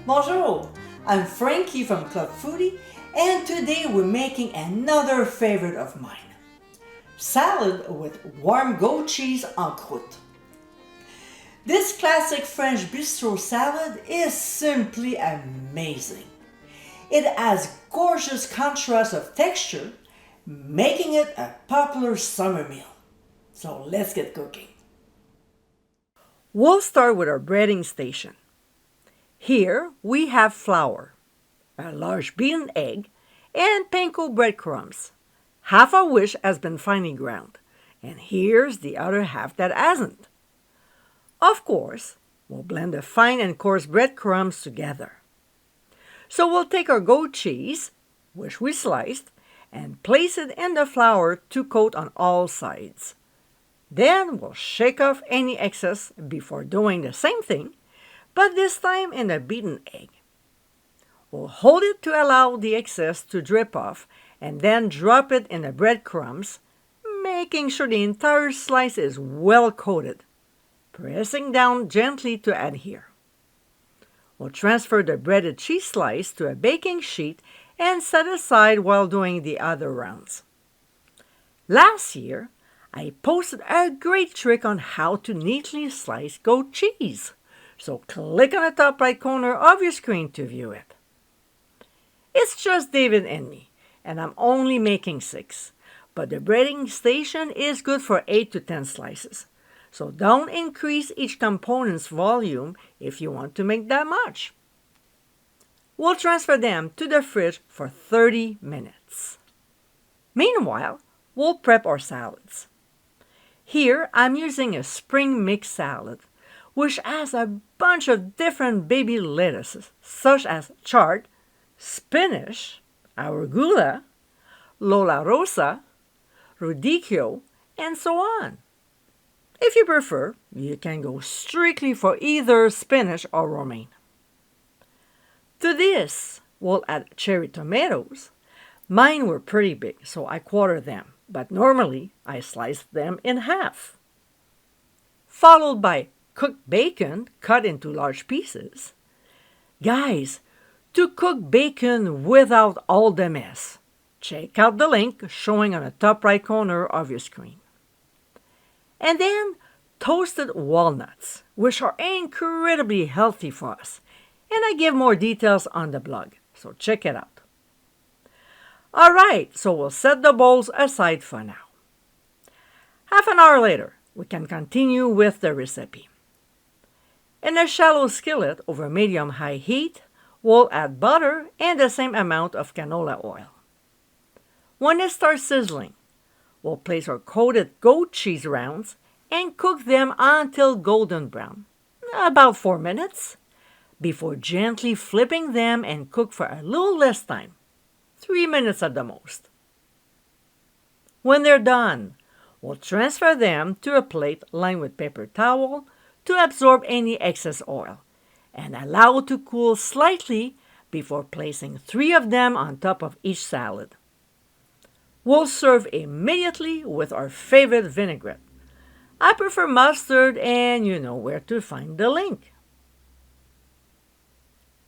Bonjour, I'm Frankie from Club Foodie, and today we're making another favorite of mine. Salad with warm goat cheese en croûte. This classic French bistro salad is simply amazing. It has gorgeous contrast of texture, making it a popular summer meal. So let's get cooking. We'll start with our breading station. Here we have flour, a large beaten egg, and panko breadcrumbs, half of which has been finely ground, and here's the other half that hasn't. Of course, we'll blend the fine and coarse breadcrumbs together. So we'll take our goat cheese, which we sliced, and place it in the flour to coat on all sides. Then we'll shake off any excess before doing the same thing, but this time in the beaten egg. We'll hold it to allow the excess to drip off and then drop it in the breadcrumbs, making sure the entire slice is well coated, pressing down gently to adhere. We'll transfer the breaded cheese slice to a baking sheet and set aside while doing the other rounds. Last year, I posted a great trick on how to neatly slice goat cheese, so click on the top right corner of your screen to view it. It's just David and me, and I'm only making 6, but the breading station is good for 8 to 10 slices, so don't increase each component's volume if you want to make that much. We'll transfer them to the fridge for 30 minutes. Meanwhile, we'll prep our salads. Here, I'm using a spring mix salad, which has a bunch of different baby lettuces, such as chard, spinach, arugula, lola rosa, radicchio, and so on. If you prefer, you can go strictly for either spinach or romaine. To this, we'll add cherry tomatoes. Mine were pretty big, so I quartered them, but normally I slice them in half. Followed by cooked bacon cut into large pieces. Guys, to cook bacon without all the mess, check out the link showing on the top right corner of your screen. And then toasted walnuts, which are incredibly healthy for us, and I give more details on the blog, so check it out. Alright, so we'll set the bowls aside for now. Half an hour later, we can continue with the recipe. In a shallow skillet over medium-high heat, we'll add butter and the same amount of canola oil. When it starts sizzling, we'll place our coated goat cheese rounds and cook them until golden brown, about 4 minutes, before gently flipping them and cook for a little less time, 3 minutes at the most. When they're done, we'll transfer them to a plate lined with paper towel to absorb any excess oil and allow to cool slightly before placing 3 of them on top of each salad. We'll serve immediately with our favorite vinaigrette. I prefer mustard, and you know where to find the link.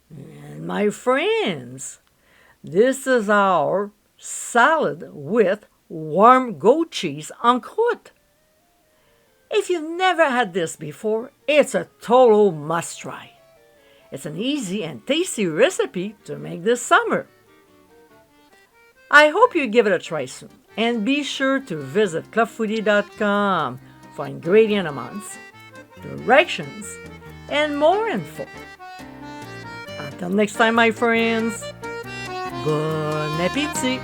And my friends, this is our salad with warm goat cheese en croûte. If you've never had this before, it's a total must-try. It's an easy and tasty recipe to make this summer. I hope you give it a try soon, and be sure to visit clubfoodie.com for ingredient amounts, directions, and more info. Until next time, my friends, bon appétit!